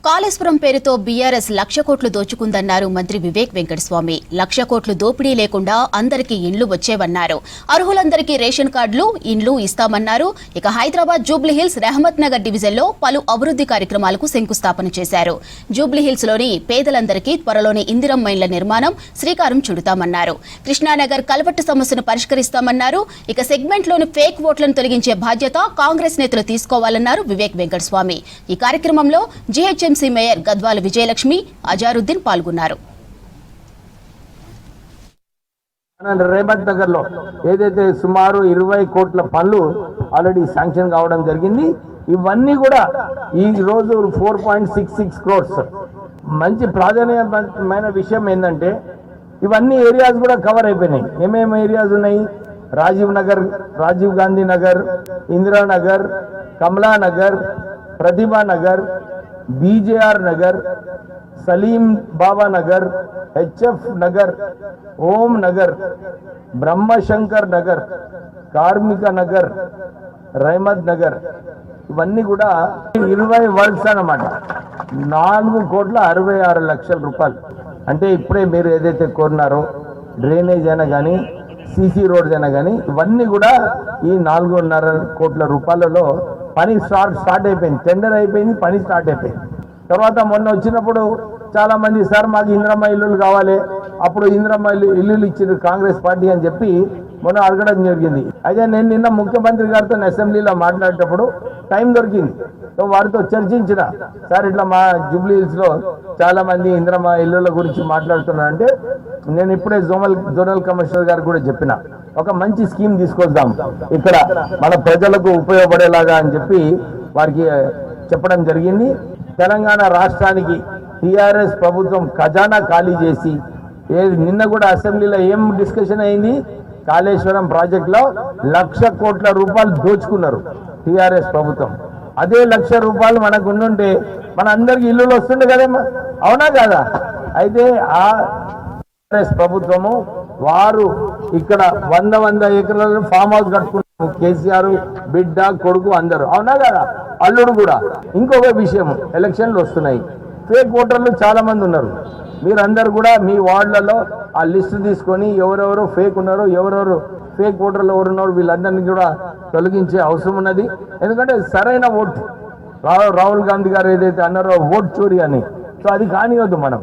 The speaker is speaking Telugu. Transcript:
కాళేశ్వరం పేరుతో బీఆర్ఎస్ 1,00,000 కోట్లు దోచుకుందన్నారు మంత్రి వివేక్ వెంకటస్వామి. 1,00,000 కోట్లు దోపిడీ లేకుండా అందరికీ ఇండ్లు వచ్చేవన్నారు. అర్హులందరికీ రేషన్ కార్డులు, ఇండ్లు ఇస్తామన్నారు. ఇక హైదరాబాద్ జూబ్లీహిల్స్, రెహమత్ నగర్ డివిజన్లో పలు అభివృద్ధి కార్యక్రమాలకు శంకుస్థాపన చేశారు. జూబ్లీహిల్స్లోని పేదలందరికీ త్వరలోనే ఇందిరమ్మ ఇండ్ల నిర్మాణం శ్రీకారం చుడతామన్నారు. కృష్ణానగర్ కలవట్టు సమస్యను పరిష్కరిస్తామన్నారు. ఇక సెగ్మెంట్లోని ఫేక్ ఓట్లను తొలగించే బాధ్యత కాంగ్రెస్ నేతలు తీసుకోవాలన్నారు వివేక్ వెంకటస్వామి. ఈ కార్యక్రమంలో జీహెచ్ఎంసీ మేయర్ గద్వాల విజయలక్ష్మి, అజారుద్దీన్ పాల్గొన్నారు. రేమత్ నగర్ లో ఏదైతే సుమారు 20 కోట్ల పనులు ఆల్రెడీ శాంక్షన్ కావడం జరిగింది. ఇవన్నీ కూడా ఈ రోజు 4.66 క్రోర్స్. మంచి ప్రాధాన్యమైన విషయం ఏంటంటే ఇవన్నీ ఏరియాస్ కూడా కవర్ అయిపోయినాయి. ఏమేమి ఏరియాస్ ఉన్నాయి? రాజీవ్ నగర్, రాజీవ్ గాంధీ నగర్, ఇందిరానగర్, కమలా నగర్, ప్రతిభా నగర్, బీజేఆర్ నగర్, సలీం బాబా నగర్, హెచ్ఎఫ్ నగర్, ఓం నగర్, బ్రహ్మశంకర్ నగర్, కార్మిక నగర్, రెహమత్ నగర్, ఇవన్నీ కూడా 20 వర్క్స్ అన్నమాట. 4,66,00,000 రూపాయలు. అంటే ఇప్పుడే మీరు ఏదైతే కోరినారో డ్రైనేజ్ అయినా కానీ, సీసీ రోడ్స్ అయినా కానీ, ఇవన్నీ కూడా ఈ 4,5 కోట్ల రూపాయలలో పని స్టార్ట్ అయిపోయింది. టెండర్ అయిపోయింది, పని స్టార్ట్ అయిపోయింది. తర్వాత మొన్న వచ్చినప్పుడు చాలా మంది సార్ మాకు ఇందిరమ్మ ఇల్లులు కావాలి, అప్పుడు ఇందిరమ్మ ఇల్లులు ఇచ్చింది కాంగ్రెస్ పార్టీ అని చెప్పి మొన్న అడగడం జరిగింది. అయితే నేను నిన్న ముఖ్యమంత్రి గారితో అసెంబ్లీలో మాట్లాడేటప్పుడు టైం దొరికింది. సో వారితో చర్చించిన, సార్ ఇట్లా మా జూబ్లీ హిల్స్ లో చాలా మంది ఇందిరమ్మ ఇల్లుల గురించి మాట్లాడుతున్నారంటే నేను ఇప్పుడే జోనల్ కమిషనర్ గారు కూడా చెప్పిన, ఒక మంచి స్కీమ్ తీసుకొద్దాం ఇక్కడ మన ప్రజలకు ఉపయోగపడేలాగా అని చెప్పి వారికి చెప్పడం జరిగింది. తెలంగాణ రాష్ట్రానికి టీఆర్ఎస్ ప్రభుత్వం ఖజానా ఖాళీ చేసి, నిన్న కూడా అసెంబ్లీలో ఏం డిస్కషన్ అయింది? కాళేశ్వరం ప్రాజెక్టులో 1,00,000 కోట్ల రూపాయలు దోచుకున్నారు టీఆర్ఎస్ ప్రభుత్వం. అదే 1,00,000 రూపాయలు మనకు ఉండుంటే మన అందరికి ఇల్లులు వస్తుండే కదేమా, అవునా కాదా? అయితే ఆ టీఆర్ఎస్ ప్రభుత్వము వారు ఇక్కడ 100 ఎకరాలను ఫామ్ హౌస్ కట్టుకున్నారు. కేసీఆర్ బిడ్డ, కొడుకు అందరూ, అవునా కదా? అల్లుడు కూడా. ఇంకొక విషయం, ఎలక్షన్లు వస్తున్నాయి, ఫేక్ ఓటర్లు చాలా మంది ఉన్నారు. మీరందరూ కూడా మీ వార్డులలో ఆ లిస్టు తీసుకొని ఎవరెవరు ఫేక్ ఉన్నారో, ఎవరెవరు ఫేక్ ఓటర్లు ఎవరున్నారో వీళ్ళందరినీ కూడా తొలగించే అవసరం ఉన్నది. ఎందుకంటే సరైన ఓటు, రాహుల్ గాంధీ గారు ఏదైతే అన్నారో ఓట్ చోరీ అని, సో అది కానివద్దు మనం.